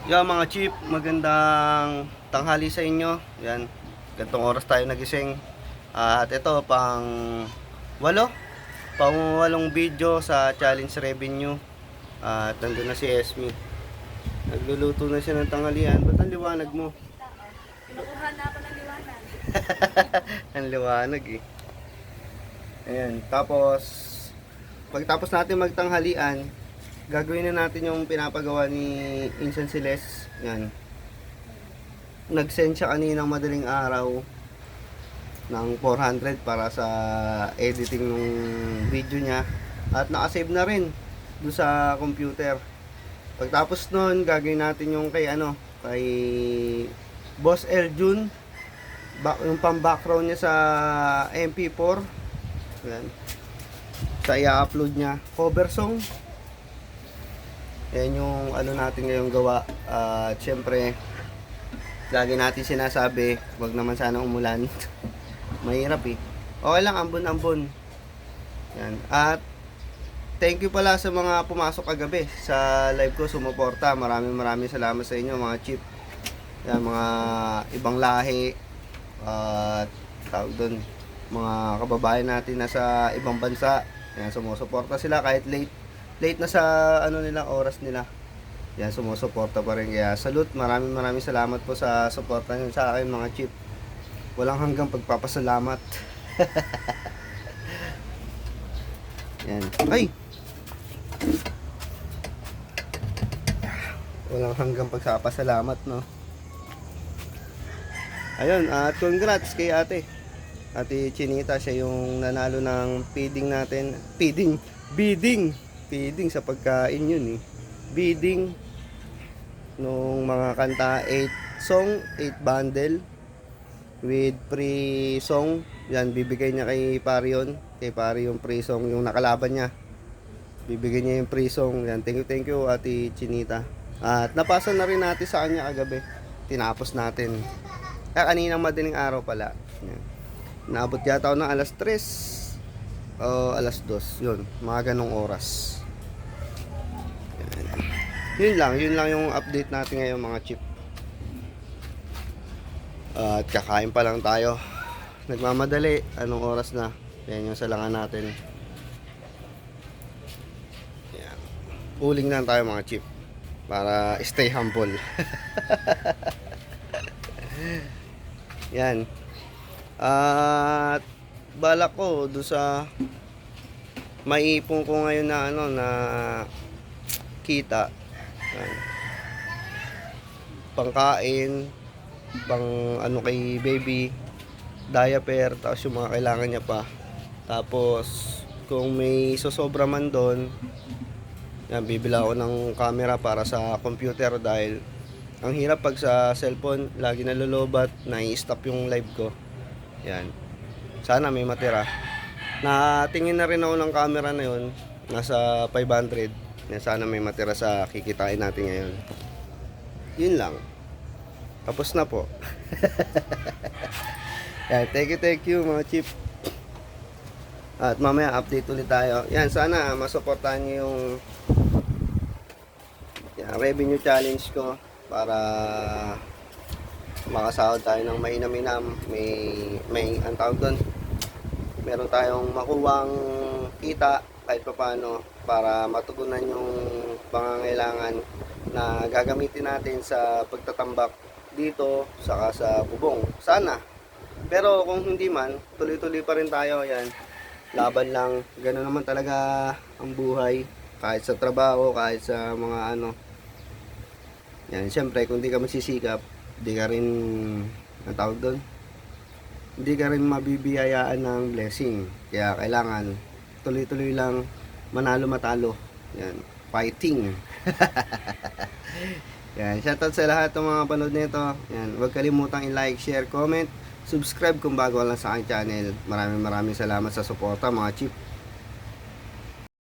Yo mga chip, magandang tanghali sa inyo. Yan, gantong oras tayo nagising. At ito walo, pang walong video sa challenge revenue. At nandun na si Esme. Nagluluto na siya ng tanghalian. Ba't ang liwanag mo? Kinukuha na ako ng liwanag. Ang liwanag eh. Ayan, tapos pagtapos natin magtanghalian, gagawin na natin yung pinapagawa ni Insan Celeste. Yan. Nag-send siya kaninang madaling araw ng 400 para sa editing ng video niya. At nakasave na rin doon sa computer. Pagtapos nun, gagawin natin yung kay Boss Eljun. Yung pang-background niya sa MP4. Yan. Sa i-upload niya. Cover song. Yan yung natin ngayong gawa. At syempre, lagi natin sinasabi, wag naman sana umulan. Mahirap eh. Okay lang, ambon-ambon. Yan. At thank you pala sa mga pumasok kagabi sa live ko, sumuporta. Maraming salamat sa inyo mga chip. Yan, mga ibang lahi. At tawag doon, mga kababayan natin na sa ibang bansa. Yan, sumusuporta sila kahit late na sa oras nila. Yan, sumusuporta pa rin. Kaya salute, maraming salamat po sa suporta niyo sa akin mga chip. Walang hanggang pagpapasalamat. Yan. Ay! Walang hanggang pagpapasalamat, no? Ayun, at congrats kay ate. Ate Chinita, siya yung nanalo ng bidding sa pagkain yun eh. Bidding nung mga kanta, 8 song, 8 bundle with free song. Yan, bibigay niya kay Parion. Kay Pari yung free song, yung nakalaban niya. Bibigay niya yung free song. Yan, thank you Ate Chinita. At napasa na rin natin sa kanya kagabi. Tinapos natin. Kaninang madaling araw pala. Yan. Naabot yata ako ng alas 3 o alas 2. Yun, mga ganong oras. Yan. Yun lang yung update natin ngayon mga chip. At kakain pa lang tayo. Nagmamadali. Anong oras na? Yan yung salangan natin. Yan. Uling lang tayo mga chip. Para stay humble. Yan. At balak ko doon sa maiipon ko ngayon na na kita. Yan. Pangkain, kay baby, diaper, tapos yung mga kailangan niya pa. Tapos kung may sosobra man doon, yan, bibila ako ng camera para sa computer dahil ang hirap pag sa cellphone lagi nalolobat, nai-stop yung live ko. Yan. Sana may matira. Natingin na rin ako ng camera na yun. Nasa 500. Yan, sana may matira sa kikitain natin ngayon. Yun lang. Tapos na po. Yan, thank you mga chip. At mamaya update ulit tayo. Yan, sana masuportahan nyo yung revenue challenge ko para makasahod tayo ng mainam-inam. May ang tawag doon, meron tayong makuwang kita kahit paano para matugunan yung pangangailangan na gagamitin natin sa pagtatambak dito saka sa bubong. Sana. Pero kung hindi man, tuloy-tuloy pa rin tayo. Yan, laban lang. Ganoon naman talaga ang buhay. Kahit sa trabaho, kahit sa mga Yan, siyempre kung di ka magsisikap, di ka rin, ang tawag doon, hindi ka rin mabibiyayaan ng blessing. Kaya kailangan tuloy-tuloy lang, manalo matalo. Yan, fighting. Yan, shoutout sa lahat ng mga panood nito. Yan, huwag kalimutang i-like, share, comment, subscribe kung bago lang sa aking channel. Maraming salamat sa suporta mga chip.